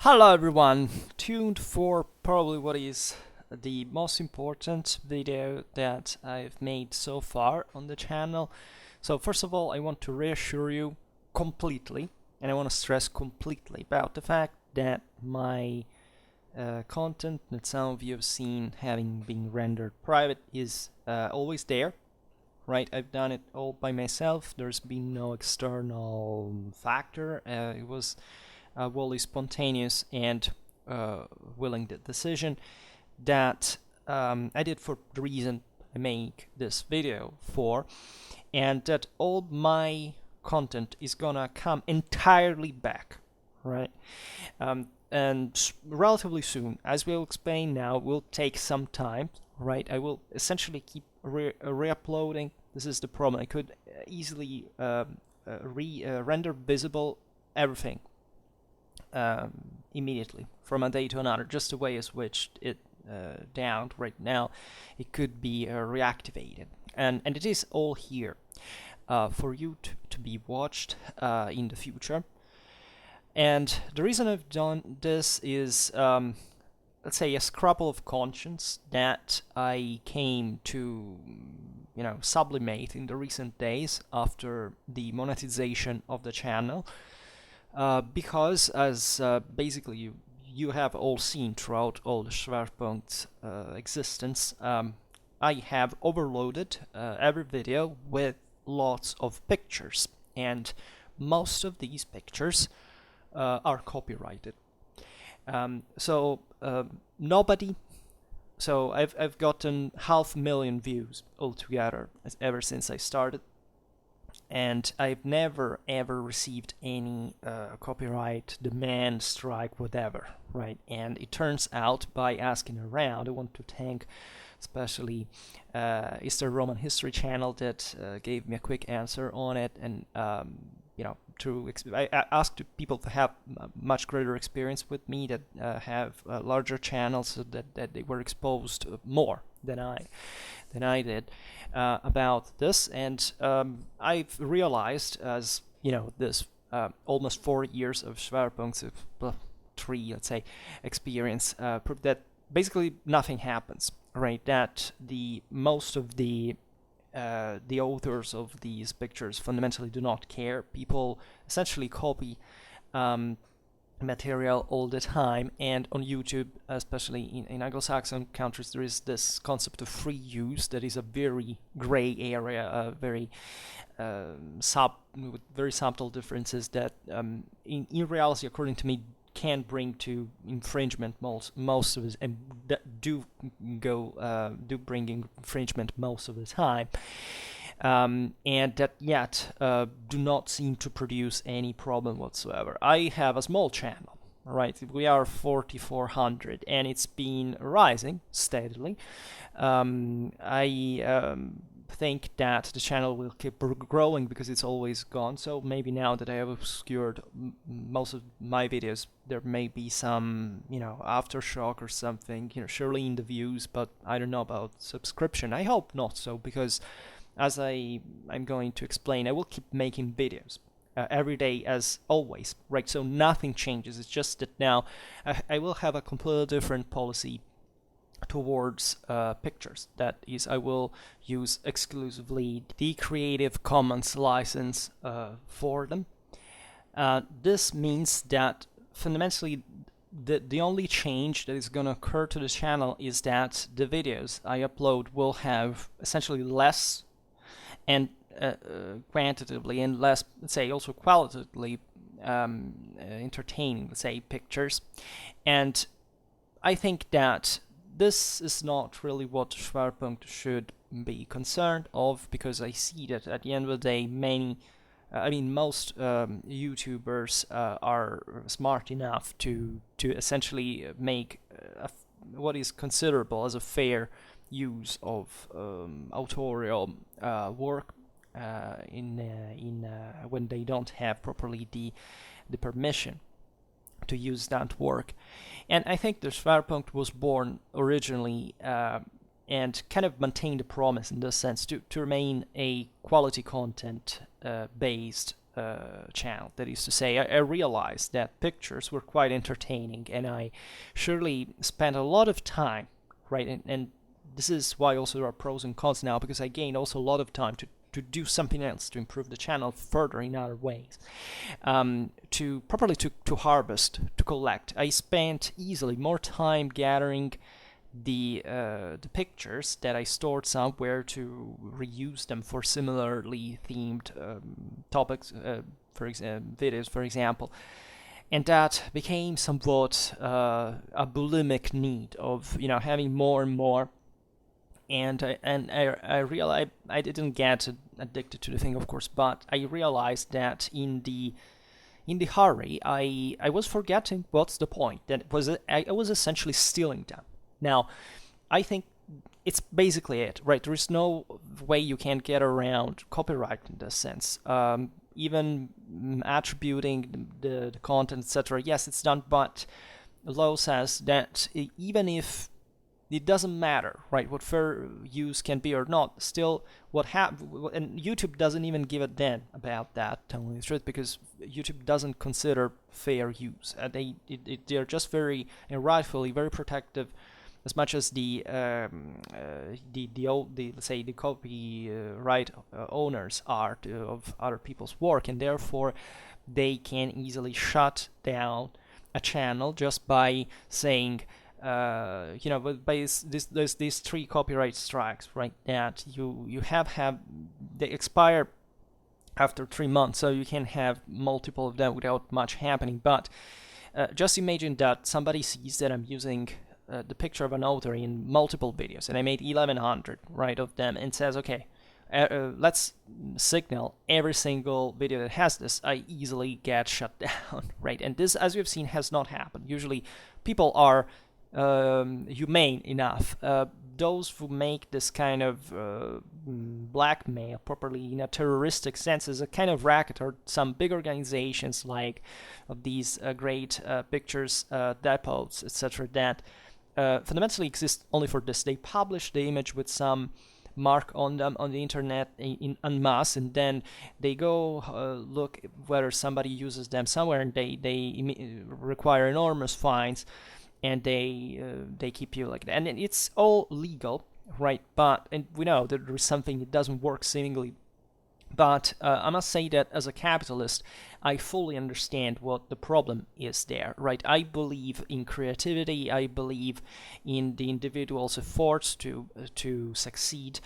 Hello everyone, tuned for probably what is the most important video that I've made so far on the channel. So first of all, I want to reassure you completely, and I want to stress completely about the fact that my content that some of you have seen having been rendered private is always there, right? I've done it all by myself. There's been no external factor. It was wholly spontaneous and willing decision that I did for the reason I make this video for, and that all my content is gonna come entirely back, right? And relatively soon, as we'll explain now, will take some time, right? I will essentially keep re-uploading. This is the problem. I could easily render visible everything immediately from a day to another. Just the way I switched it down right now, it could be reactivated, and it is all here for you to be watched in the future. And the reason I've done this is, let's say, a scruple of conscience that I came to, sublimate in the recent days after the monetization of the channel. Because as basically you have all seen throughout all the Schwerpunkt existence, I have overloaded every video with lots of pictures, and most of these pictures are copyrighted. So nobody. So I've gotten 500,000 views altogether ever since I started. And I've never ever received any copyright demand, strike, whatever, right? And it turns out, by asking around, I want to thank especially Eastern Roman History channel that gave me a quick answer on it, and I asked people to have much greater experience with me, that have larger channels, so that they were exposed more than I did about this. And I've realized, as this almost 4 years of Schwerpunkt, three, let's say, experience, that basically nothing happens, right? That the most of the authors of these pictures fundamentally do not care. People essentially copy material all the time, and on YouTube, especially in Anglo-Saxon countries, there is this concept of free use that is a very gray area, a very with very subtle differences that in reality, according to me, can bring to infringement most of it, and do bring infringement most of the time. And that yet do not seem to produce any problem whatsoever. I have a small channel, right? We are 4,400, and it's been rising steadily. I think that the channel will keep growing because it's always gone. So maybe now that I have obscured most of my videos, there may be some, aftershock or something, surely in the views, but I don't know about subscription. I hope not so, because as I'm going to explain, I will keep making videos every day as always, right? So nothing changes. It's just that now I will have a completely different policy towards pictures. That is, I will use exclusively the Creative Commons license for them. This means that fundamentally the only change that is going to occur to the channel is that the videos I upload will have essentially less, and quantitatively, and less, let's say, also qualitatively entertaining, let's say, pictures. And I think that this is not really what Schwerpunkt should be concerned of, because I see that at the end of the day, most YouTubers are smart enough to essentially make what is considerable as a fair use of authorial work when they don't have properly the permission to use that work. And I think the Schwerpunkt was born originally and kind of maintained the promise in this sense to remain a quality content based channel. That is to say, I realized that pictures were quite entertaining, and I surely spent a lot of time, right? And this is why also there are pros and cons now, because I gained also a lot of time to do something else to improve the channel further in other ways, to properly to harvest, to collect. I spent easily more time gathering the pictures that I stored somewhere to reuse them for similarly themed topics, videos, for example. And that became somewhat a bulimic need of having more and more. And I realized I didn't get addicted to the thing, of course, but I realized that in the hurry, I was forgetting what's the point. That I was essentially stealing them. Now, I think it's basically it, right? There is no way you can get around copyright in this sense. Even attributing the content, etc. Yes, it's done, but the law says that even if it doesn't matter, right, what fair use can be or not, still and YouTube doesn't even give a damn about that, telling the truth, because YouTube doesn't consider fair use. They're just very, and rightfully, very protective, as much as the let's say the copyright owners are of other people's work, and therefore they can easily shut down a channel just by saying, but by these 3 copyright strikes, right? That you have they expire after 3 months, so you can have multiple of them without much happening. But just imagine that somebody sees that I'm using the picture of an author in multiple videos, and I made 1100, right, of them, and says, okay, let's signal every single video that has this. I easily get shut down, right? And this, as we've seen, has not happened. Usually people are humane enough. Those who make this kind of blackmail properly in a terroristic sense is a kind of racket, or some big organizations like of these great pictures depots, etc., that fundamentally exist only for this. They publish the image with some mark on them on the internet en masse, and then they go look whether somebody uses them somewhere, and they require enormous fines, and they keep you like that. And it's all legal, right? And we know that there is something that doesn't work seemingly. But I must say that as a capitalist, I fully understand what the problem is there, right? I believe in creativity. I believe in the individual's efforts to succeed,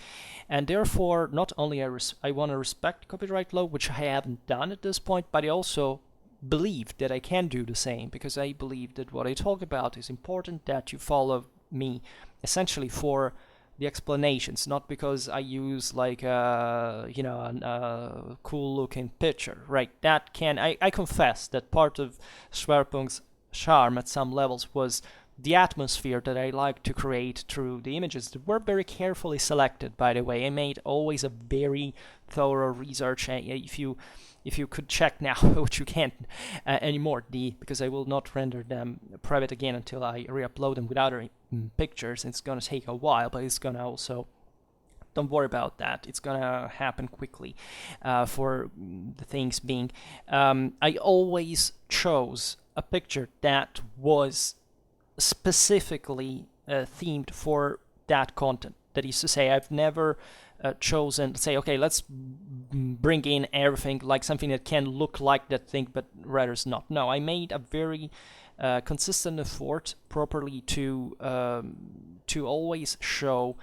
and therefore, not only I want to respect copyright law, which I haven't done at this point, but I also believe that I can do the same, because I believe that what I talk about is important, that you follow me essentially for the explanations, not because I use like a cool looking picture, right? I confess that part of Schwerpunkt's charm at some levels was the atmosphere that I like to create through the images that were very carefully selected, by the way. I made always a very thorough research. If you could check now, which you can't anymore, because I will not render them private again until I re-upload them with other pictures. It's gonna take a while, but it's gonna also, don't worry about that, it's gonna happen quickly. For the things being, I always chose a picture that was specifically themed for that content. That is to say, I've never chosen to say, okay, let's bring in everything, like something that can look like that thing, but rather is not. No, I made a very consistent effort properly to always show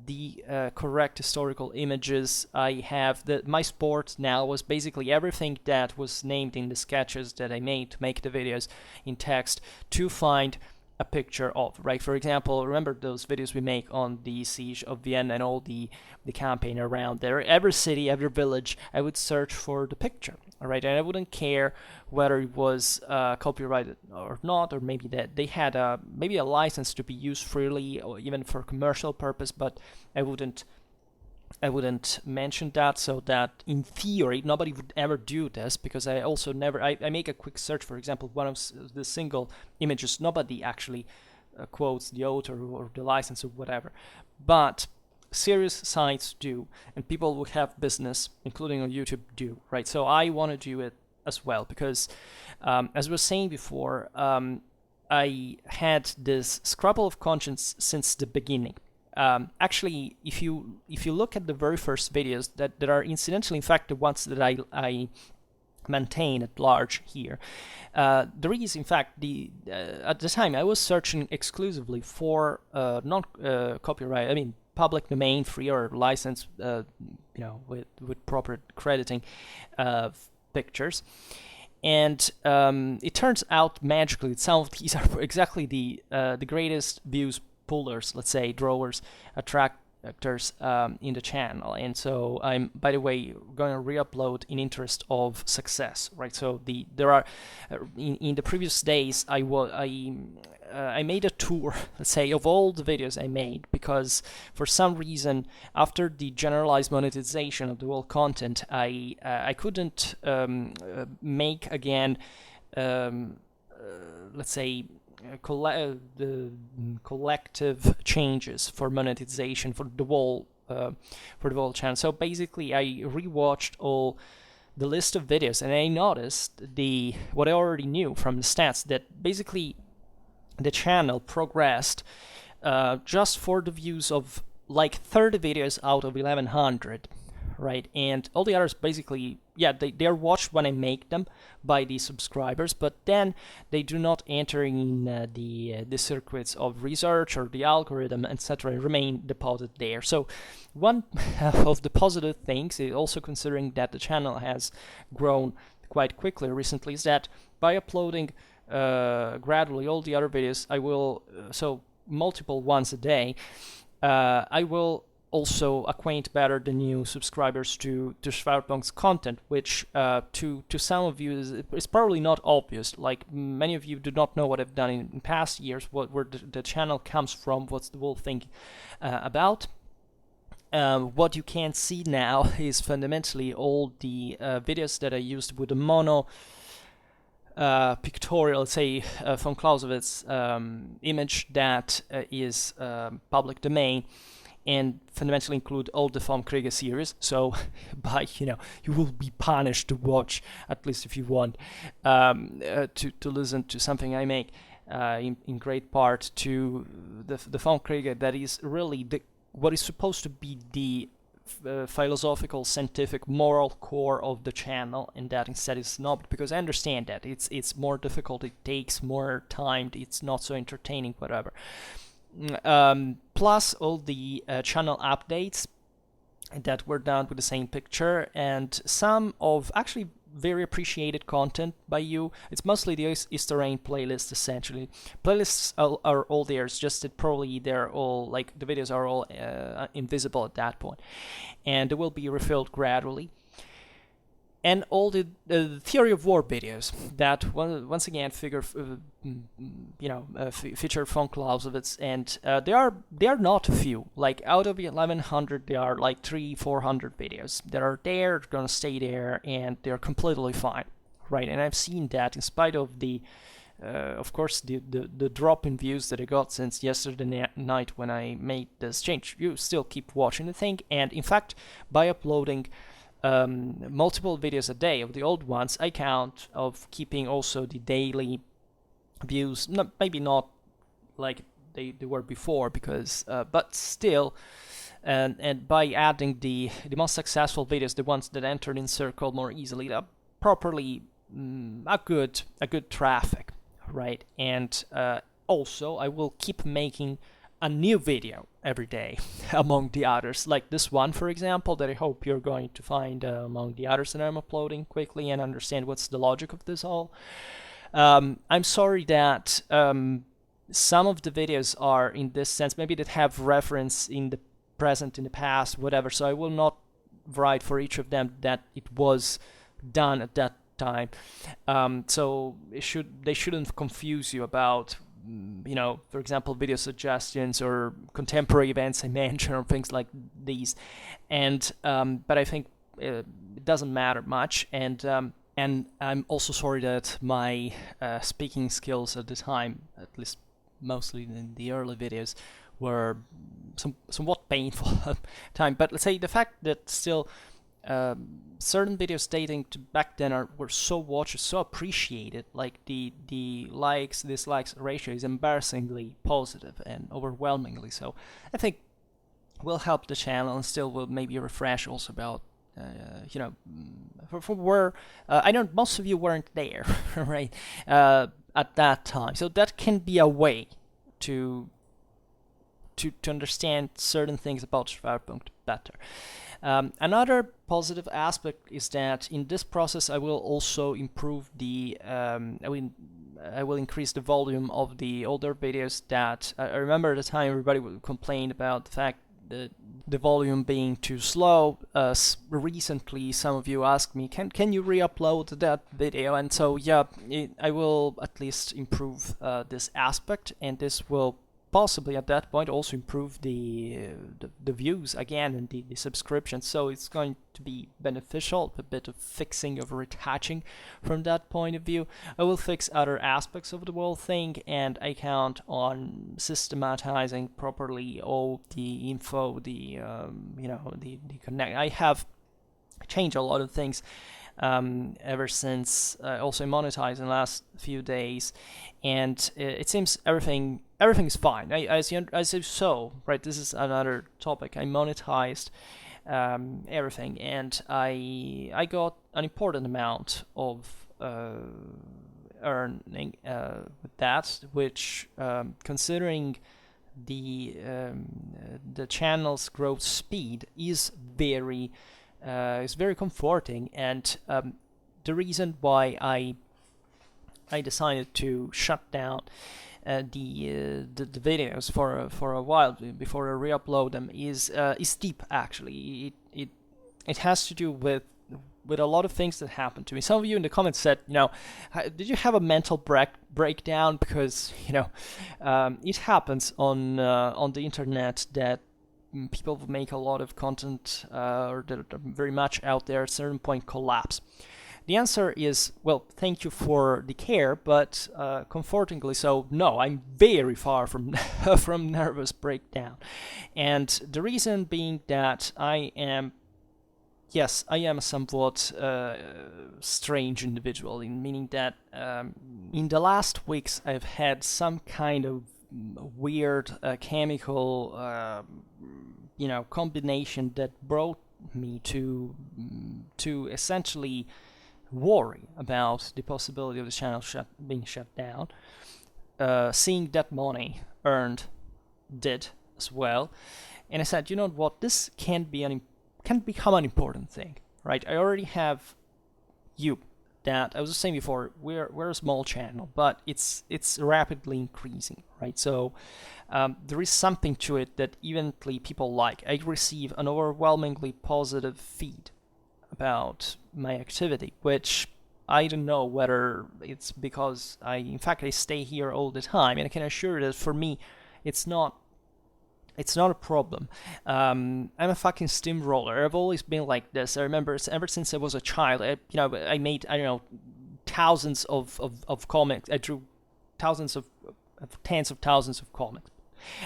the correct historical images. I have my sport now was basically everything that was named in the sketches that I made to make the videos in text to find a picture of, right? For example, remember those videos we make on the siege of Vienna and all the campaign around there? Every city, every village, I would search for the picture, all right? And I wouldn't care whether it was copyrighted or not, or maybe that they had maybe a license to be used freely or even for commercial purpose, but I wouldn't mention that, so that in theory nobody would ever do this, because I also never, I make a quick search, for example, one of the single images, nobody actually quotes the author or the license or whatever, but serious sites do, and people who have business, including on YouTube, do, right? So I want to do it as well because, as we were saying before, I had this scruple of conscience since the beginning. Actually, if you look at the very first videos that are incidentally, in fact, the ones that I maintain at large here, there is, in fact, at the time I was searching exclusively for non-copyright, I mean, public domain, free or licensed, with proper crediting pictures. And it turns out magically that some of these are exactly the greatest views pullers, let's say, drawers, attractors in the channel. And so I'm, by the way, going to re-upload in interest of success, right? So there are in the previous days I made a tour, let's say, of all the videos I made, because for some reason, after the generalized monetization of the whole content, I couldn't make again, let's say, the collective changes for monetization for the whole channel. So basically, I rewatched all the list of videos, and I noticed what I already knew from the stats, that basically the channel progressed just for the views of like 30 videos out of 1100, right? And all the others basically, yeah, they're watched when I make them by the subscribers, but then they do not enter in the circuits of research or the algorithm, etc., remain deposited there. So one of the positive things, also considering that the channel has grown quite quickly recently, is that by uploading gradually all the other videos, I will, so multiple ones a day, I will also acquaint better the new subscribers to Schwerpunkt's content, which to some of you is probably not obvious. Like, many of you do not know what I've done in past years, where the channel comes from, what's the whole thing about. What you can see now is fundamentally all the videos that I used with the mono pictorial, say, von Clausewitz's image that is public domain, and fundamentally include all the vom Kriege series. So, you will be punished to watch, at least if you want, to listen to something I make, in great part to the vom Kriege, that is really what is supposed to be the philosophical, scientific, moral core of the channel, and that instead is snubbed, because I understand that it's more difficult, it takes more time, it's not so entertaining, whatever. Plus all the channel updates that were done with the same picture, and some of actually very appreciated content by you. It's mostly the Easter Rain playlist, essentially. Playlists are all there, it's just that probably they're all, like, the videos are all invisible at that point, and they will be refilled gradually. And all the theory of war videos that once again feature von Clausewitz, and they are not a few. Like, out of 1100, there are like 300-400 videos that are there, gonna stay there, and they're completely fine, right? And I've seen that in spite of the of course, the drop in views that I got since yesterday night when I made this change. You still keep watching the thing, and in fact, by uploading multiple videos a day of the old ones, I count of keeping also the daily views, maybe not like they were before, because but still, and by adding the most successful videos, the ones that entered in circle more easily, properly a good traffic, right? And also I will keep making a new video every day among the others, like this one, for example, that I hope you're going to find among the others that I'm uploading quickly and understand what's the logic of this all. I'm sorry that some of the videos are, in this sense, maybe that have reference in the present, in the past, whatever, so I will not write for each of them that it was done at that time. So they shouldn't confuse you about, for example, video suggestions or contemporary events I mentioned, or things like these. And but I think it doesn't matter much. And I'm also sorry that my speaking skills at the time, at least mostly in the early videos, were somewhat painful time. But let's say the fact that still certain videos dating to back then were so watched, so appreciated, like the likes dislikes ratio is embarrassingly positive and overwhelmingly so. I think will help the channel and still will maybe refresh also about for where I know most of you weren't there right at that time, so that can be a way to understand certain things about Schwerpunkt better. Another positive aspect is that in this process I will also improve the I will increase the volume of the older videos that I remember at the time everybody would complain about the fact that the volume being too slow. Recently some of you asked me, can you re-upload that video? And so yeah, I will at least improve this aspect, and this will possibly at that point also improve the views again and the subscriptions, so it's going to be beneficial, a bit of fixing of retouching from that point of view. I will fix other aspects of the whole thing, and I count on systematizing properly all the info, the connect. I have changed a lot of things ever since also monetized in the last few days, and it seems everything is fine. As you saw, right, this is another topic. I monetized everything, and I got an important amount of earning with that, which considering the channel's growth speed is very comforting, and the reason why I decided to shut down the videos for a while before I re-upload them is deep. Actually, it has to do with a lot of things that happened to me. Some of you in the comments said, did you have a mental breakdown? Because it happens on the internet that people make a lot of content or that are very much out there at a certain point collapse. The answer is, well, thank you for the care, but comfortingly so, no, I'm very far from from nervous breakdown. And the reason being that I am a somewhat strange individual, meaning that in the last weeks I've had some kind of weird chemical combination that brought me to essentially worry about the possibility of the channel being shut down. Seeing that money earned did as well, and I said, you know what, this can become an important thing, right? I already have you. That I was just saying before, we're a small channel, but it's rapidly increasing, right? So there is something to it that eventually people like. I receive an overwhelmingly positive feed about my activity, which I don't know whether it's because I stay here all the time, and I can assure you that for me, it's not a problem. I'm a fucking steamroller. I've always been like this. I remember ever since I was a child. I made thousands of comics. I drew tens of thousands of comics.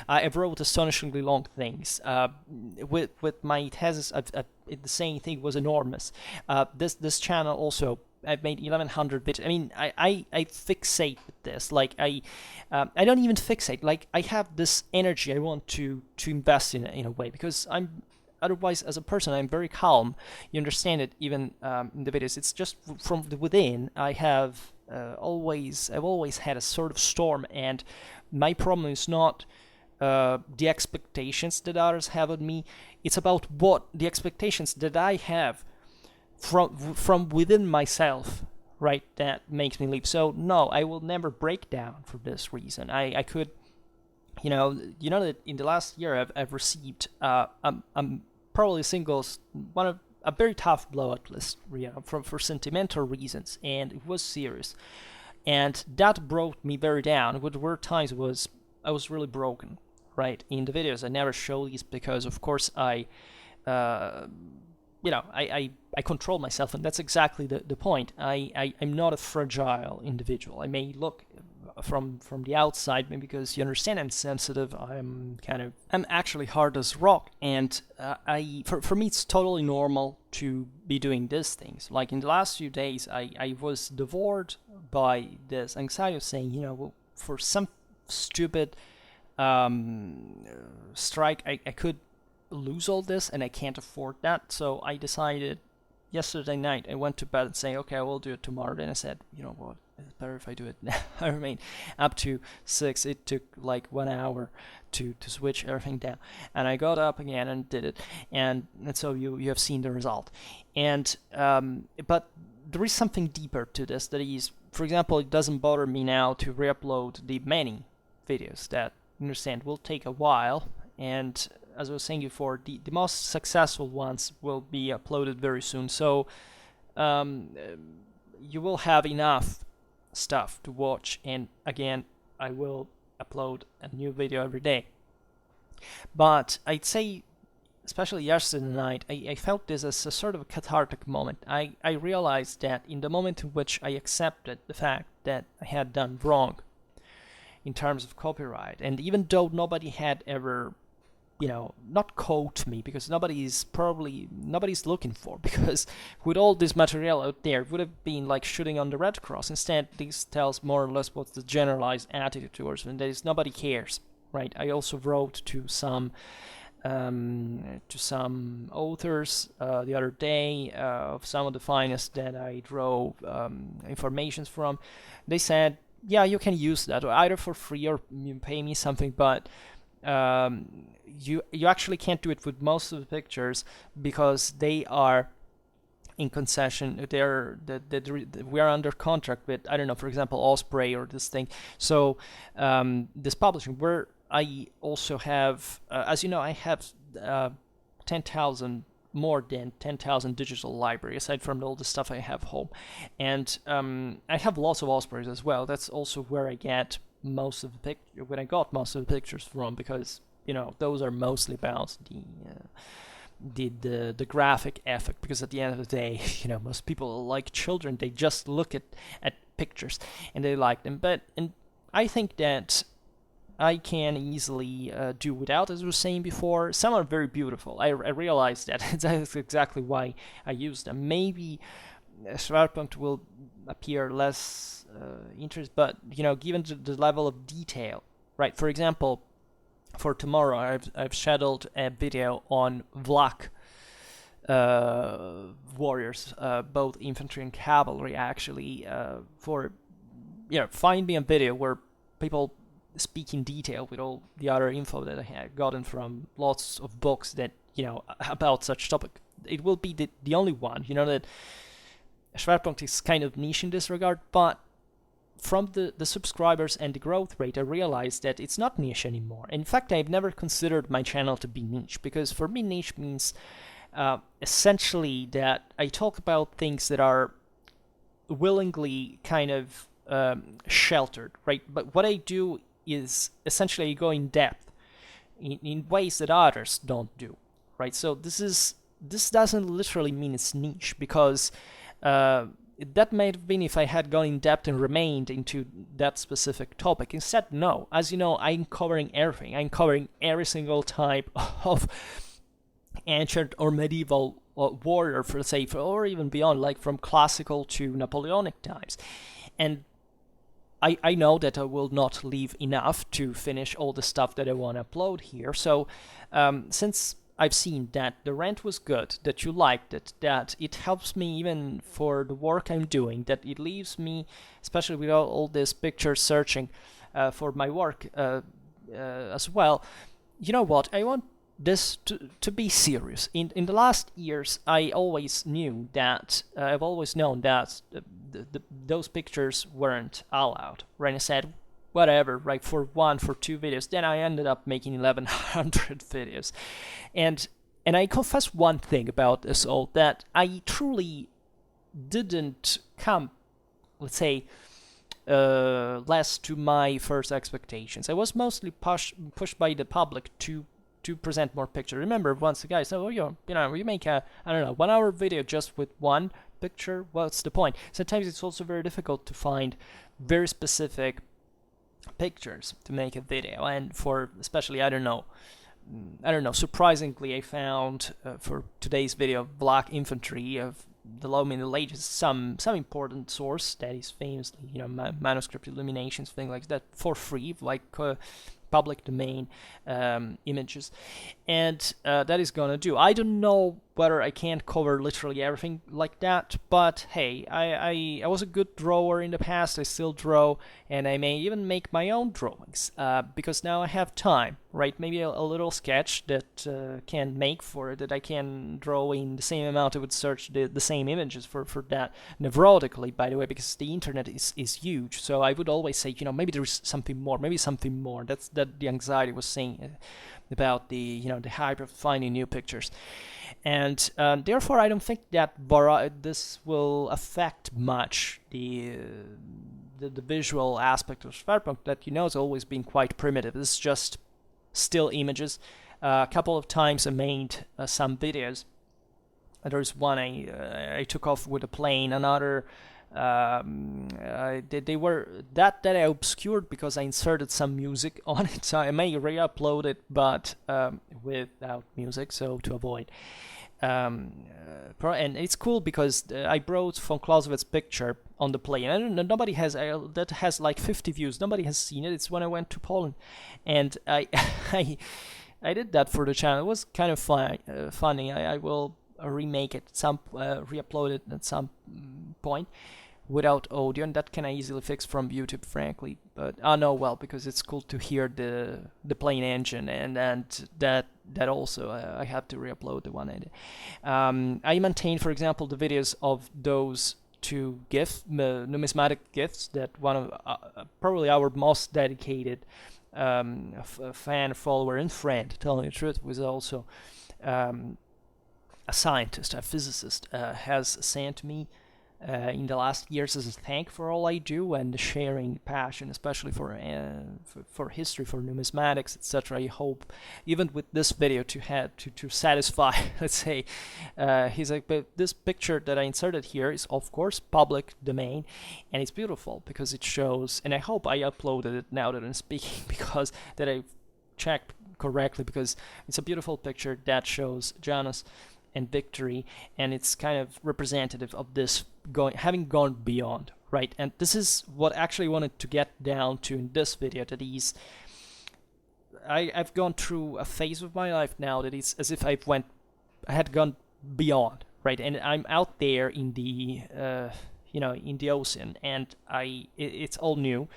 I wrote astonishingly long things. With my thesis, the same thing was enormous. This channel also, I've made 1100 bits. I mean, I fixate with this. Like I don't even fixate. Like I have this energy I want to invest in a way, because I'm otherwise as a person I'm very calm. You understand it even in the videos. It's just from within. I've always had a sort of storm, and my problem is not the expectations that others have on me. It's about what the expectations that I have from within myself, right? That makes me leap. So no, I will never break down for this reason. I could, that in the last year I've received probably a very tough blow at least, for sentimental reasons, and it was serious, and that brought me very down. What were times I was really broken, right? In the videos I never show these because of course I control myself, and that's exactly the point. I'm not a fragile individual. I may look from the outside, maybe because you understand I'm sensitive. I'm actually hard as rock, and for me it's totally normal to be doing these things. Like in the last few days, I was devoured by this anxiety of saying, well, for some stupid strike, I could lose all this, and I can't afford that. So I decided yesterday night, I went to bed and saying, okay, I will do it tomorrow. Then I said, you know what, it's better if I do it now. I mean, up to 6, it took like 1 hour to switch everything down. And I got up again and did it. And so you have seen the result. And but there is something deeper to this. That is, for example, it doesn't bother me now to re-upload the many videos that, you understand, will take a while. And as I was saying before, the most successful ones will be uploaded very soon. So you will have enough stuff to watch. And again, I will upload a new video every day. But I'd say, especially yesterday night, I felt this as a sort of a cathartic moment. I realized that in the moment in which I accepted the fact that I had done wrong in terms of copyright, and even though nobody had ever not quote me, because nobody's looking for, because with all this material out there, it would have been like shooting on the Red Cross. Instead, this tells more or less what's the generalized attitude towards it, and that is nobody cares, right? I also wrote to some authors the other day of some of the finest that I draw informations from. They said, yeah, you can use that either for free or you pay me something, but you actually can't do it with most of the pictures because they are in concession. We are under contract with, I don't know, for example, Osprey or this thing. So this publishing, where I also have, as you know, I have 10,000 more than 10,000 digital library, aside from all the stuff I have home. And I have lots of Ospreys as well. That's also where I get most of the when I got most of the pictures from, because those are mostly about the graphic effect, because at the end of the day, most people, like children, they just look at pictures and they like them. And I think that I can easily do without, as I was saying before. Some are very beautiful. I realized that. That's exactly why I use them. Maybe Schwerpunkt will appear less interest, but given the level of detail, right? For example, for tomorrow, I've scheduled a video on Vlach warriors, both infantry and cavalry, actually. Find me a video where people speak in detail with all the other info that I had gotten from lots of books that about such topic. It will be the only one. That Schwerpunkt is kind of niche in this regard, but from the subscribers and the growth rate, I realized that it's not niche anymore. In fact, I've never considered my channel to be niche, because for me, niche means essentially that I talk about things that are willingly kind of sheltered, right? But what I do is essentially go in depth in ways that others don't do, right? So this doesn't literally mean it's niche, because that might have been if I had gone in depth and remained into that specific topic. Instead, no. As you know, I'm covering everything. I'm covering every single type of ancient or medieval warrior, or even beyond, like from classical to Napoleonic times. And I know that I will not leave enough to finish all the stuff that I want to upload here. So since I've seen that the rant was good, that you liked it, that it helps me even for the work I'm doing, that it leaves me, especially with all this picture searching for my work as well. You know what? I want this to be serious. In the last years, I always knew that, I've always known that those pictures weren't allowed. Right? I said, whatever, right, for 2 videos. Then I ended up making 1,100 videos. And I confess one thing about this all, that I truly didn't come, let's say, less to my first expectations. I was mostly pushed by the public to present more pictures. Remember, once the guy said, "Oh, you make a 1 hour video just with one picture. What's the point?" Sometimes it's also very difficult to find very specific pictures to make a video, and for especially I don't know, surprisingly I found for today's video black infantry of the low Middle Ages some important source that is famously, manuscript illuminations, things like that, for free, like public domain images, and that is gonna do. I don't know whether I can cover literally everything like that, but hey, I was a good drawer in the past. I still draw, and I may even make my own drawings because now I have time, right? Maybe a little sketch that can make for it, that I can draw in the same amount I would search the same images for that neurotically, by the way, because the internet is huge. So I would always say, maybe there is something more, maybe something more. That's that the anxiety was saying about the the hype of finding new pictures. And therefore, I don't think that this will affect much the visual aspect of Schwerpunkt that has always been quite primitive. It's just still images. A couple of times I made some videos. There's one I took off with a plane. Another they were that I obscured because I inserted some music on it. So I may re-upload it, but without music, so to avoid. And it's cool because I brought von Clausewitz's picture on the plane, and nobody has that has like 50 views. Nobody has seen it. It's when I went to Poland, and I I did that for the channel. It was kind of funny. I will remake it, re-upload it at some point without audio, and that can I easily fix from YouTube, frankly. But no, well, because it's cool to hear the plane engine, and that also I have to re-upload the one I did. I maintain, for example, the videos of those two numismatic gifts that one of probably our most dedicated fan, follower, and friend, telling the truth, was also a scientist, a physicist, has sent me in the last years as a thank for all I do and the sharing passion, especially for history, for numismatics, etc. I hope even with this video to satisfy, let's say, he's like, but this picture that I inserted here is of course public domain, and it's beautiful because it shows, and I hope I uploaded it now that I'm speaking, because that I checked correctly, because it's a beautiful picture that shows Janus and victory, and it's kind of representative of this having gone beyond, right? And this is what I actually wanted to get down to in this video, that I've gone through a phase of my life now that it's as if I had gone beyond, right? And I'm out there in the in the ocean, and it's all new.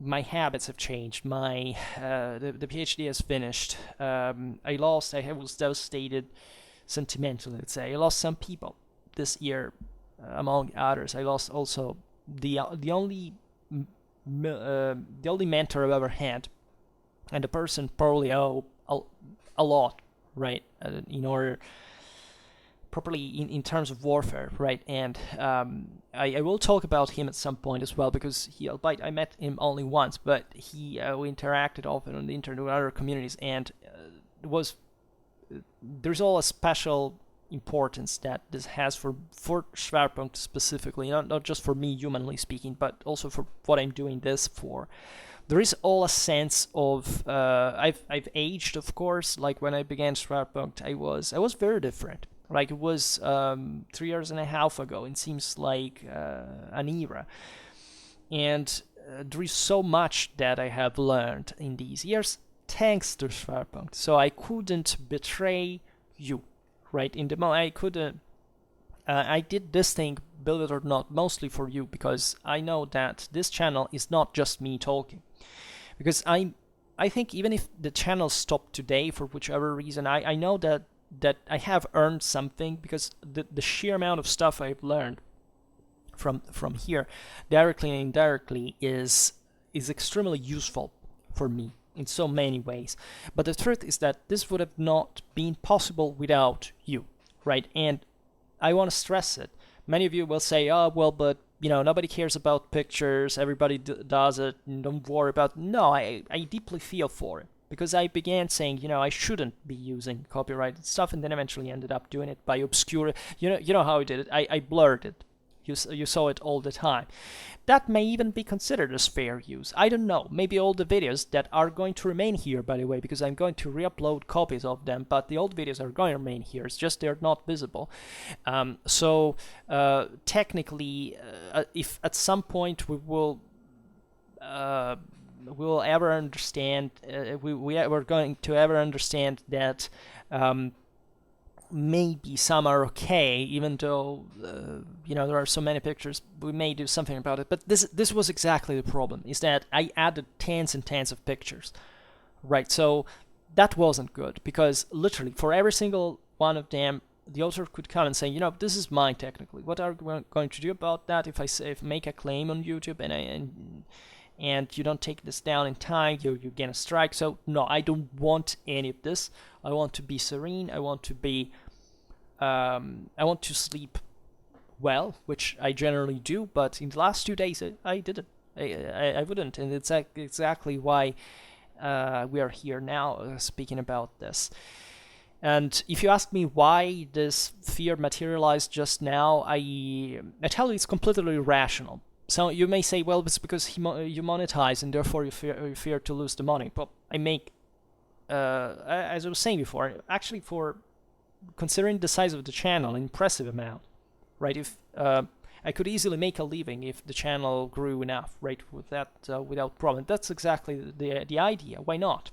My habits have changed. My the PhD has finished. I was devastated sentimentally. Let's say I lost some people this year, among others. I lost also the only mentor I've ever had, and the person probably owe a lot, right? In order properly in terms of warfare, right? And I will talk about him at some point as well, because albeit I met him only once, but we interacted often on the internet with other communities, and there's all a special importance that this has for Schwerpunkt specifically, not just for me humanly speaking, but also for what I'm doing this for. There is all a sense of I've aged, of course. Like when I began Schwerpunkt, I was very different. Like it was 3 years and a half ago. It seems like an era. And there is so much that I have learned in these years, thanks to Schwerpunkt. So I couldn't betray you, right? I did this thing, believe it or not, mostly for you, because I know that this channel is not just me talking. Because I think even if the channel stopped today for whichever reason, I know that I have earned something, because the sheer amount of stuff I've learned from here, directly and indirectly, is extremely useful for me in so many ways. But the truth is that this would have not been possible without you, right? And I want to stress it. Many of you will say, oh, well, but nobody cares about pictures, everybody does it, and don't worry about it. No, I deeply feel for it. Because I began saying, I shouldn't be using copyrighted stuff, and then eventually ended up doing it by obscuring. You know how I did it? I blurred it, You saw it all the time. That may even be considered as fair use. I don't know. Maybe all the videos that are going to remain here, by the way, because I'm going to re-upload copies of them, but the old videos are going to remain here. It's just they're not visible. So technically, if at some point we will ever understand, we're going to ever understand that maybe some are okay, even though there are so many pictures. We may do something about it. But this was exactly the problem: is that I added tens and tens of pictures, right? So that wasn't good, because literally for every single one of them, the author could come and say, this is mine technically. What are we going to do about that? If I make a claim on YouTube and you don't take this down in time, you get a strike. So no, I don't want any of this. I want to be serene. I want to sleep well, which I generally do. But in the last 2 days, I didn't. I wouldn't, and it's exactly why we are here now speaking about this. And if you ask me why this fear materialized just now, I tell you it's completely irrational. So you may say, well, it's because you monetize and therefore you fear to lose the money. But I make, as I was saying before, actually for considering the size of the channel, an impressive amount, right? If I could easily make a living if the channel grew enough, right? With that, without problem. That's exactly the idea. Why not?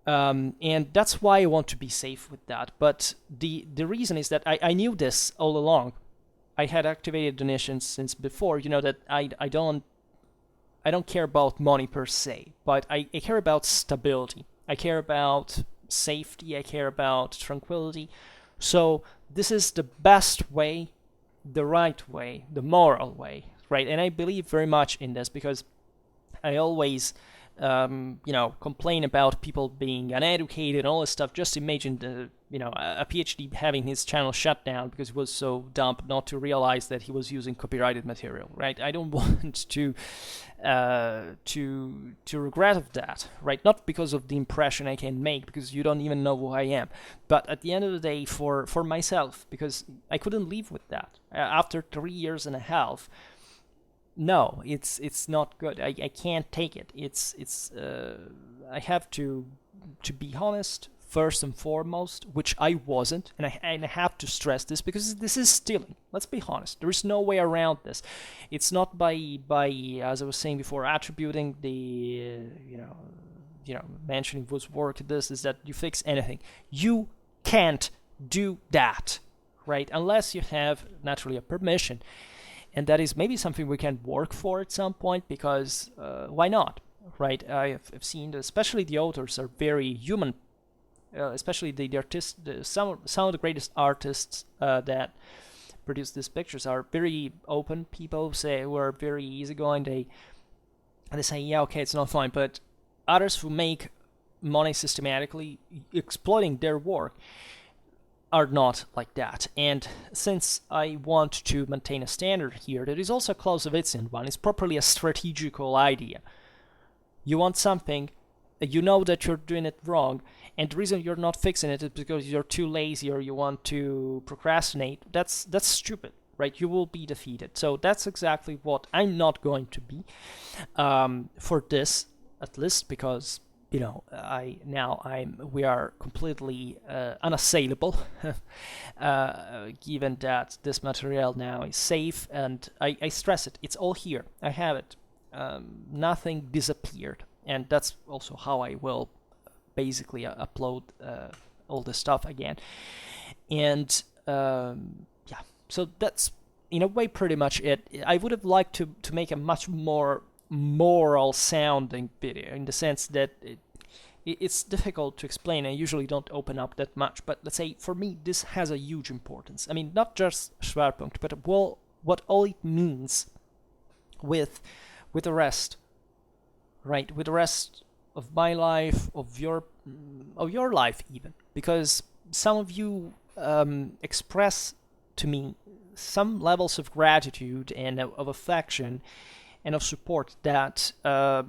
And that's why I want to be safe with that. But the reason is that I knew this all along. I had activated donations since before. That I don't care about money per se, but I care about stability. I care about safety. I care about tranquility. So this is the best way, the right way, the moral way, right? And I believe very much in this, because I always complain about people being uneducated and all this stuff. Just imagine a PhD having his channel shut down because he was so dumb not to realize that he was using copyrighted material, right? I don't want to regret of that, right? Not because of the impression I can make, because you don't even know who I am, but at the end of the day, for myself, because I couldn't live with that after 3 years and a half. No, it's not good. I can't take it. I have to be honest first and foremost, which I wasn't, and I have to stress this because this is stealing. Let's be honest. There is no way around this. It's not by as I was saying before, attributing the mentioning whose work this is that you fix anything. You can't do that, right? Unless you have naturally a permission. And that is maybe something we can work for at some point, because why not, right? I've seen, especially the authors are very human, especially the artists. Some of the greatest artists that produce these pictures are very open people. Who are very easygoing. They say, yeah, okay, it's not fine. But others who make money systematically, exploiting their work, are not like that. And since I want to maintain a standard here, there is also a Clausewitzian one. It's properly a strategical idea. You want something, you know that you're doing it wrong, and the reason you're not fixing it is because you're too lazy or you want to procrastinate. That's stupid, right? You will be defeated. So that's exactly what I'm not going to be for this, at least, because we are completely unassailable, given that this material now is safe, and I stress it. It's all here. I have it. Nothing disappeared, and that's also how I will basically upload all this stuff again. And so that's in a way pretty much it. I would have liked to make a much more moral sounding video, in the sense that it's difficult to explain. I usually don't open up that much, but let's say for me this has a huge importance. I mean, not just Schwerpunkt, but what all it means with the rest, right? With the rest of my life, of your life even, because some of you express to me some levels of gratitude and of affection and of support that I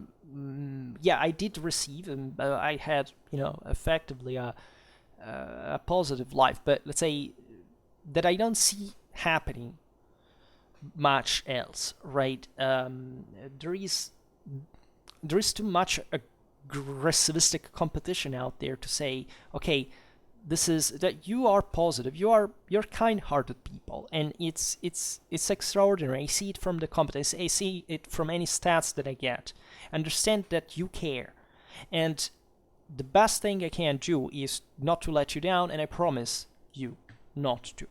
did receive, and I had effectively a positive life. But let's say that I don't see happening much else, right? There is too much aggressivistic competition out there to say, okay, this is that you are positive, you're kind-hearted people, and it's extraordinary. I see it from the competition, I see it from any stats that I get. Understand that you care, and the best thing I can do is not to let you down, and I promise you not to,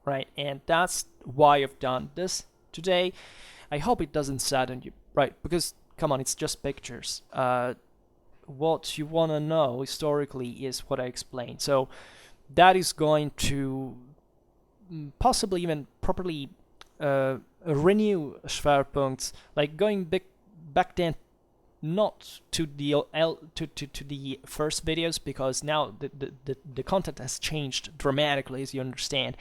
right? And that's why I've done this today. I hope it doesn't sadden you, right? Because come on, it's just pictures. What you want to know historically is what I explained. So that is going to possibly even properly renew Schwerpunkt, like going back then, not to the to the first videos, because now the content has changed dramatically, as you understand.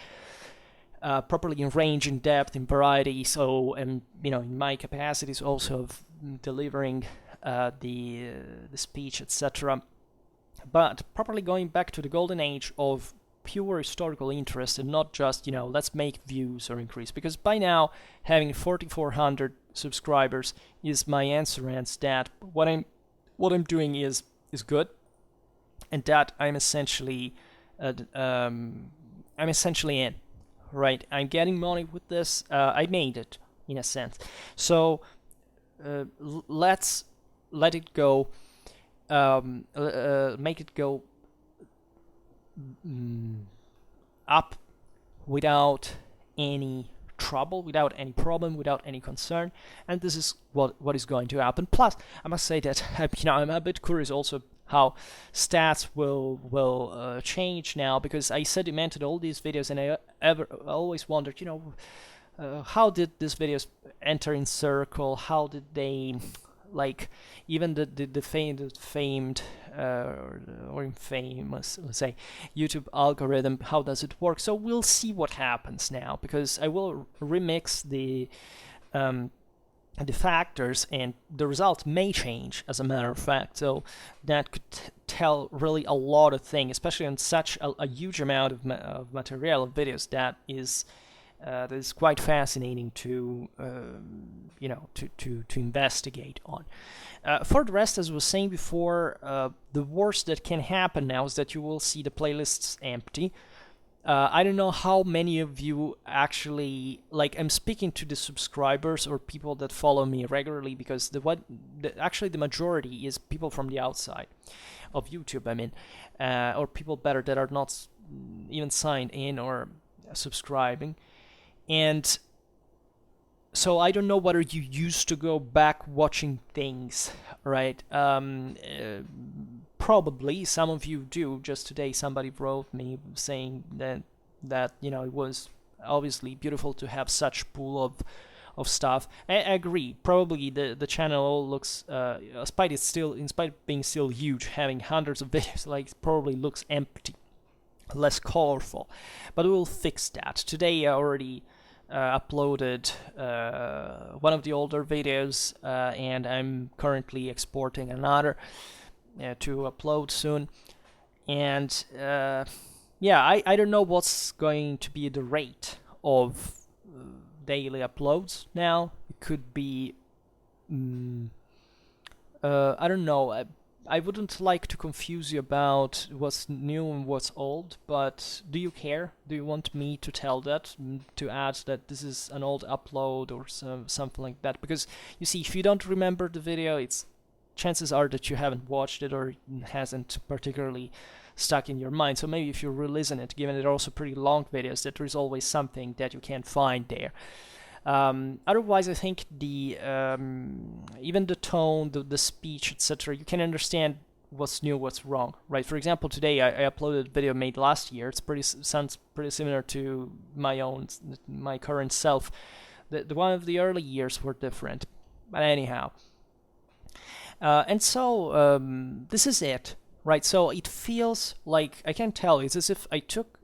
Properly in range, in depth, in variety. So, and in my capacities also of delivering the speech, etc. But properly going back to the golden age of pure historical interest, and not just let's make views or increase. Because by now, having 4,400 subscribers is my answer, and that what I'm doing is good, and that I'm essentially in. Right, I'm getting money with this. I made it in a sense. So let's let it go. Make it go up without any trouble, without any problem, without any concern, and this is what is going to happen. Plus, I must say that I'm a bit curious also how stats will change now, because I sedimented all these videos, and I always wondered, how did these videos enter in circle? How did they, like, even the famed or infamous, let's say, YouTube algorithm, how does it work? So we'll see what happens now, because I will remix the factors, and the result may change, as a matter of fact. So that could tell really a lot of things, especially on such a huge amount of material, of videos. That is quite fascinating to to investigate on. For the rest, as I was saying before, the worst that can happen now is that you will see the playlists empty. I don't know how many of you actually, like, I'm speaking to the subscribers or people that follow me regularly, because actually the majority is people from the outside of YouTube, I mean, or people better that are not even signed in or subscribing. And so I don't know whether you used to go back watching things, right? Probably some of you do. Just today somebody wrote me saying that it was obviously beautiful to have such pool of stuff. I agree. Probably the channel looks, in spite of being still huge, having hundreds of videos, like, probably looks empty, less colorful. But we'll fix that. Today I already uploaded one of the older videos, and I'm currently exporting another to upload soon. And I don't know what's going to be the rate of daily uploads now. It could be I don't know. I wouldn't like to confuse you about what's new and what's old, but do you care? Do you want me to tell that, to add that this is an old upload or something like that? Because you see, if you don't remember the video, chances are that you haven't watched it, or it hasn't particularly stuck in your mind. So maybe if you re-listen it, given they're also pretty long videos, that there is always something that you can't find there. Otherwise, I think the even the tone, the speech, etc., you can understand what's new, what's wrong, right? For example, today I uploaded a video made last year. Sounds pretty similar to my current self. The one of the early years were different, but anyhow. And so this is it, right? So it feels like, I can tell, it's as if I took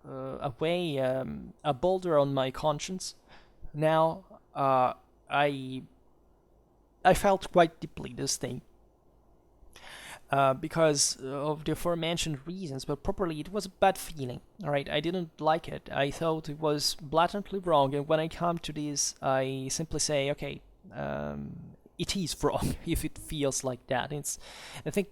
away a boulder on my conscience. Now I felt quite deeply this thing. because of the aforementioned reasons, but properly it was a bad feeling. All right, I didn't like it. I thought it was blatantly wrong, and when I come to this, I simply say, okay, it is wrong if it feels like that. I think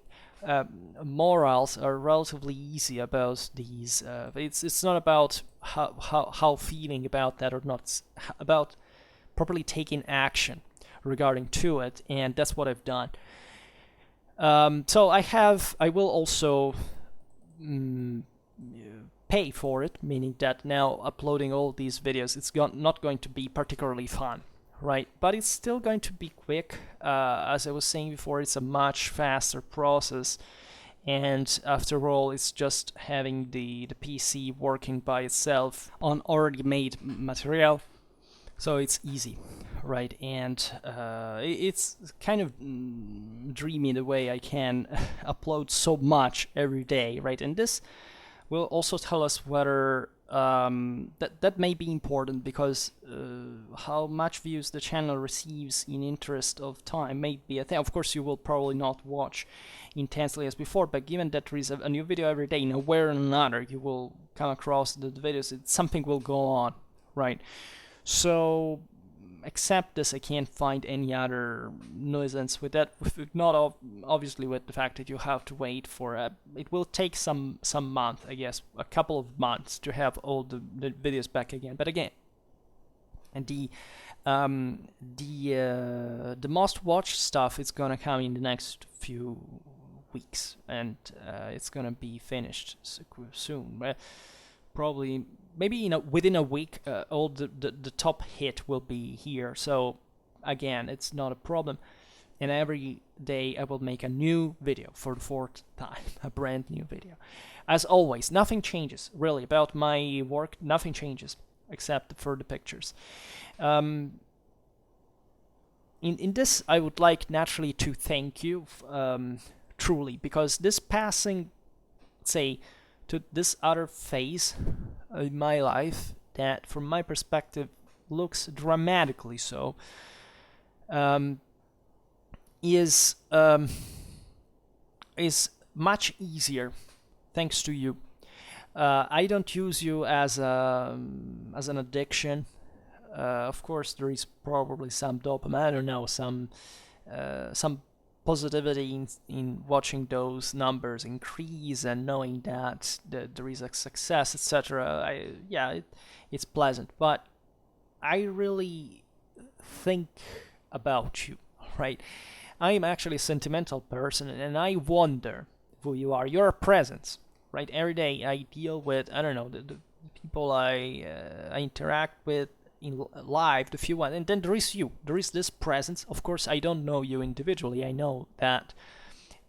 morals are relatively easy about these. It's not about how feeling about that or not. It's about properly taking action regarding to it, and that's what I've done. So I will also pay for it, meaning that now uploading all these videos, it's not going to be particularly fun, right? But it's still going to be quick. As I was saying before, it's a much faster process, and after all, it's just having the PC working by itself on already made material, so it's easy, right? And it's kind of dreamy the way I can upload so much every day, right? And this will also tell us whether that may be important, because how much views the channel receives in interest of time may be a thing. Of course, you will probably not watch intensely as before, but given that there is a new video every day, in a way or another, you will come across the videos. Something will go on, right? So except this, I can't find any other nuisance with that. Not obviously with the fact that you have to wait for it will take some month, I guess, a couple of months to have all the videos back again. But again, and the most watched stuff is gonna come in the next few weeks, and it's gonna be finished soon. Probably maybe within a week, all the top hit will be here. So again, it's not a problem, and every day I will make a new video for the fourth time, a brand new video. As always, nothing changes really about my work. Nothing changes except for the pictures. In this, I would like naturally to thank you truly, because this passing, say, to this other phase in my life that from my perspective looks dramatically so, is much easier thanks to you. I don't use you as an addiction. Of course, there is probably some dopamine, I don't know, some positivity in watching those numbers increase and knowing that there is a success, etc. It's pleasant, but I really think about you, right? I am actually a sentimental person, and I wonder who you are. You're a presence, right? Every day I deal with, I don't know, the people I interact with in live, the few ones, and then there is you. There is this presence. Of course, I don't know you individually. I know that,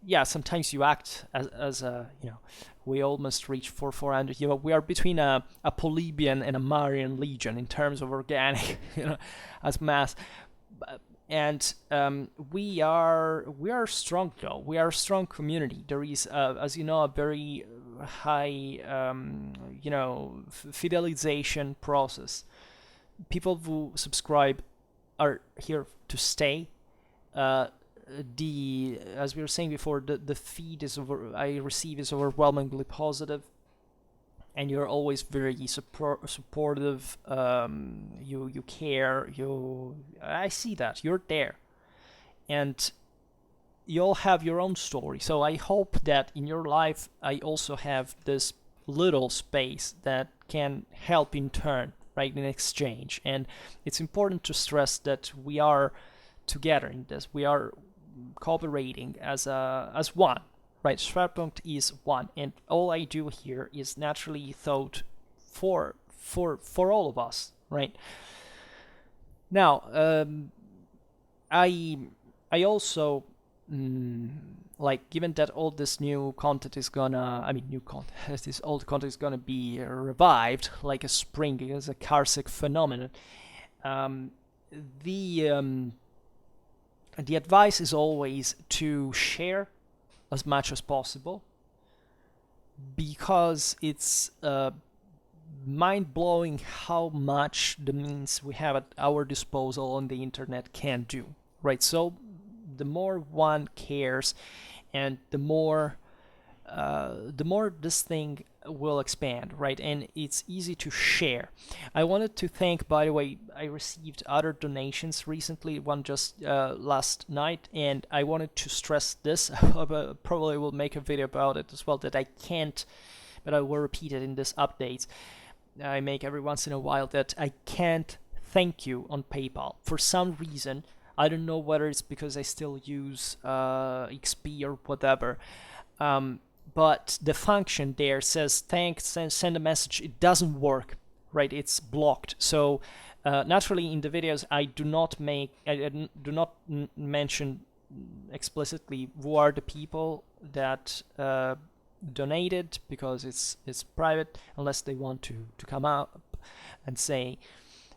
yeah, sometimes you act as a, we almost reach for 400. We are between a Polybian and a Marian legion in terms of organic, as mass. And we are strong, though. We are a strong community. There is, as you know, a very high, fidelization process. People who subscribe are here to stay. As we were saying before, the feed I receive is overwhelmingly positive, and you're always very supportive. You care. I see that you're there, and you all have your own story. So I hope that in your life, I also have this little space that can help in turn, right, in exchange. And it's important to stress that we are together in this. We are cooperating as one, right? Schwerpunkt is one, and all I do here is naturally thought for all of us, right? Now, I also given that all this new content is gonna, this old content is gonna be revived like a spring, as a Karsic phenomenon. The advice is always to share as much as possible, because it's mind-blowing how much the means we have at our disposal on the internet can do, right? So the more one cares and the more this thing will expand, right? And it's easy to share. I wanted to thank, by the way, I received other donations recently, one just last night, and I wanted to stress this. I probably will make a video about it as well, that I can't, but I will repeat it in this updates I make every once in a while, that I can't thank you on PayPal for some reason. I don't know whether it's because I still use XP or whatever. But the function there says thanks, send a message. It doesn't work, right? It's blocked. So naturally, in the videos, I do not mention explicitly who are the people that donated, because it's private, unless they want to come out and say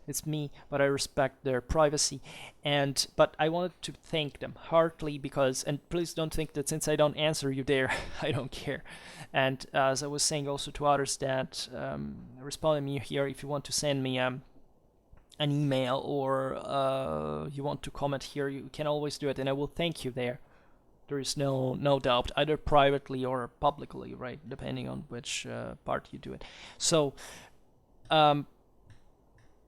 it's me, but I respect their privacy. But I wanted to thank them heartily, because, and please don't think that since I don't answer you there, I don't care. And as I was saying also to others that responded me here, if you want to send me an email or you want to comment here, you can always do it, and I will thank you there. There is no doubt, either privately or publicly, right, depending on which part you do it. So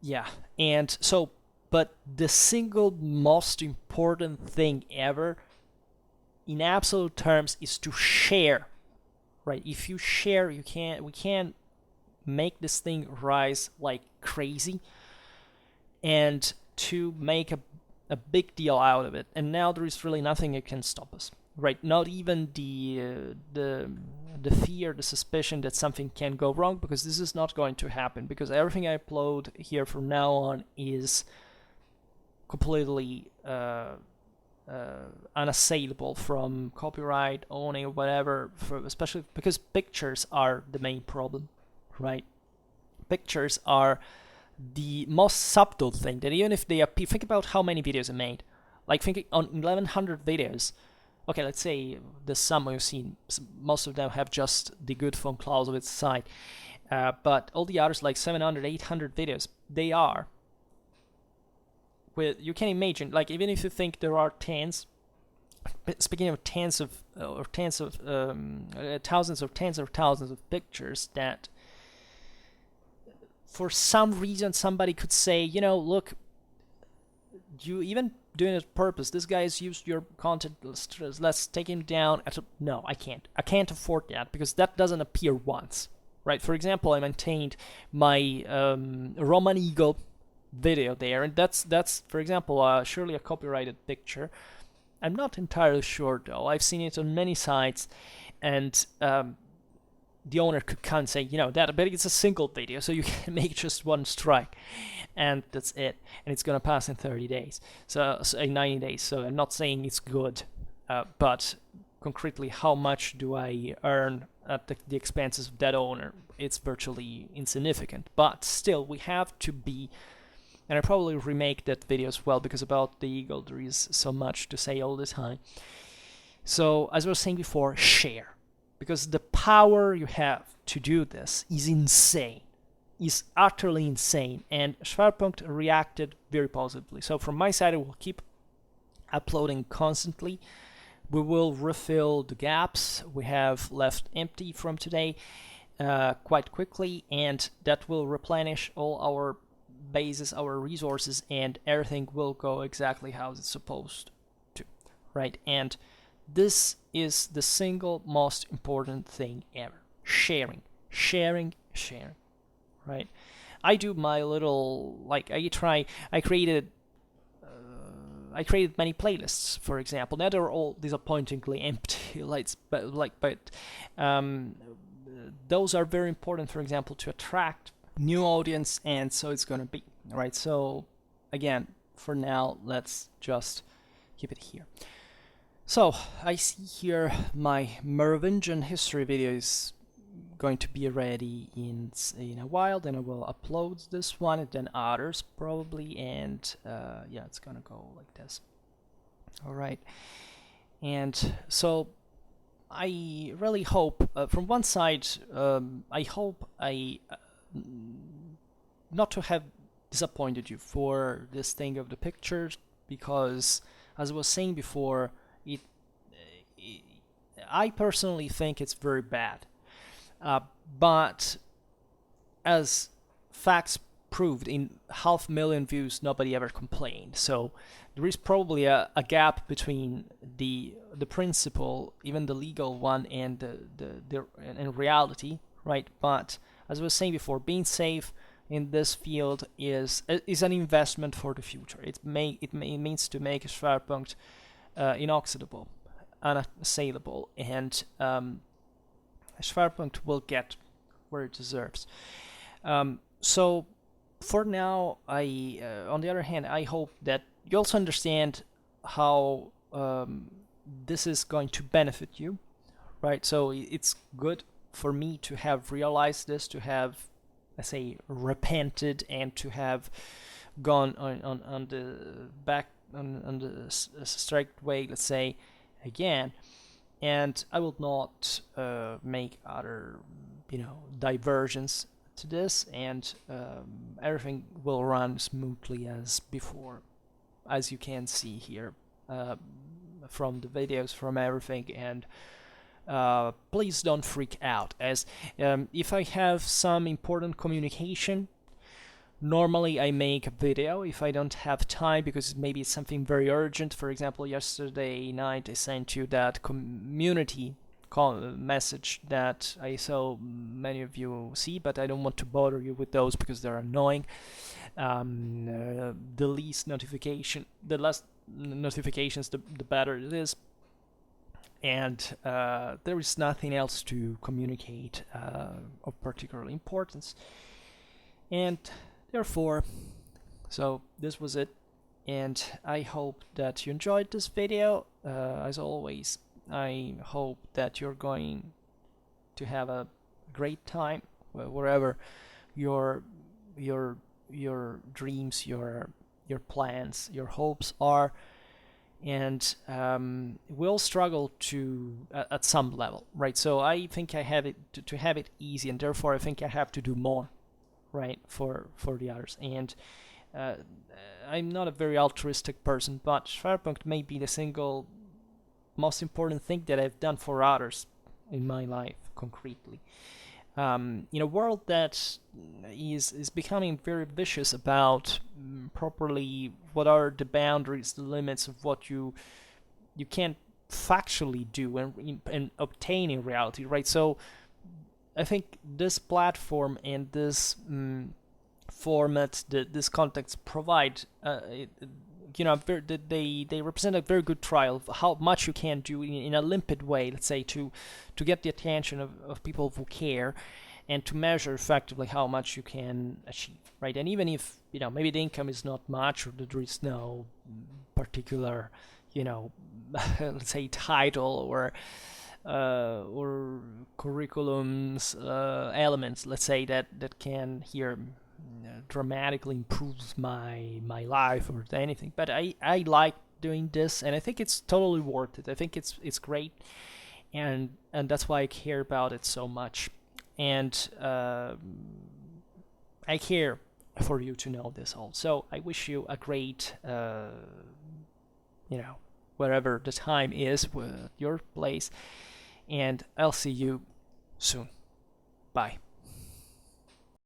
yeah, and so, but the single most important thing ever, in absolute terms, is to share, right? If you share, we can make this thing rise like crazy, and to make a big deal out of it. And now there is really nothing that can stop us, right? Not even the fear, the suspicion that something can go wrong, because this is not going to happen, because everything I upload here from now on is completely unassailable from copyright, owning, whatever, especially because pictures are the main problem, right? Pictures are the most subtle thing, that even if they appear, think about how many videos I made, like thinking on 1100 videos. Okay, let's say the sum you've seen, most of them have just the good phone Clausewitz side, but all the others, like 700, 800 videos, they are, you can imagine, like, even if you think there are tens, speaking of tens of, or tens of, thousands or tens of thousands of pictures that for some reason somebody could say, you know, look, you even doing it on purpose, this guy has used your content, let's take him down. No, I can't afford that, because that doesn't appear once, right? For example, I maintained my Roman eagle video there, and that's for example surely a copyrighted picture. I'm not entirely sure though. I've seen it on many sites, and the owner could come and say, you know, that, but it's a single video, so you can make just one strike, and that's it, and it's gonna pass in 30 days, so in 90 days. So I'm not saying it's good, but concretely, how much do I earn at the expenses of that owner? It's virtually insignificant. But still, we have to be, and I probably remake that video as well, because about the eagle there is so much to say all the time. So as I was saying before, share. Because the power you have to do this is insane, is utterly insane, and Schwerpunkt reacted very positively. So from my side, I will keep uploading constantly. We will refill the gaps we have left empty from today quite quickly, and that will replenish all our bases, our resources, and everything will go exactly how it's supposed to, right? And this is the single most important thing ever. Sharing, sharing, sharing, right? I do my little, like, I created many playlists, for example. Now they're all disappointingly empty, but those are very important, for example, to attract new audience, and so it's gonna be, right? So again, for now, let's just keep it here. So I see here my Merovingian history video is going to be ready in a while. Then I will upload this one, and then others probably, and yeah, it's gonna go like this. All right, and so I really hope, from one side, I hope not to have disappointed you for this thing of the pictures, because as I was saying before, I personally think it's very bad. But as facts proved, in 500,000 views, nobody ever complained. So there is probably a gap between the principle, even the legal one, and and reality, right? But as I was saying before, being safe in this field is an investment for the future. It means to make a Schwerpunkt inoxidable, unassailable, and Schwerpunkt will get where it deserves. So for now, on the other hand, I hope that you also understand how this is going to benefit you, right? So it's good for me to have realized this, to have, let's say, repented, and to have gone on the back on the straight way, let's say, again. And I will not make other, diversions to this, and everything will run smoothly as before, as you can see here from the videos, from everything. And please don't freak out, as if I have some important communication, normally I make a video. If I don't have time, because maybe it's something very urgent, for example, yesterday night I sent you that community message that I saw many of you see, but I don't want to bother you with those because they're annoying. The less notifications, the better it is. And there is nothing else to communicate of particular importance. And therefore, so this was it. And I hope that you enjoyed this video. As always, I hope that you're going to have a great time wherever your dreams, your plans, your hopes are. And we'll struggle to at some level, right? So I think I have it to have it easy, and therefore I think I have to do more, right, for the others. And I'm not a very altruistic person, but Schwerpunkt may be the single most important thing that I've done for others in my life concretely. In a world that is becoming very vicious about properly what are the boundaries, the limits of what you can't factually do and obtain in reality, right? So I think this platform and this format that this context provide, they represent a very good trial of how much you can do in a limpid way, let's say, to get the attention of people who care, and to measure effectively how much you can achieve, right? And even if maybe the income is not much, or there is no particular let's say title or curriculums elements, let's say, that can here dramatically improves my life or anything, but I like doing this, and I think it's totally worth it. I think it's great, and that's why I care about it so much. And I care for you to know this all. So I wish you a great wherever the time is with your place, and I'll see you soon. Bye.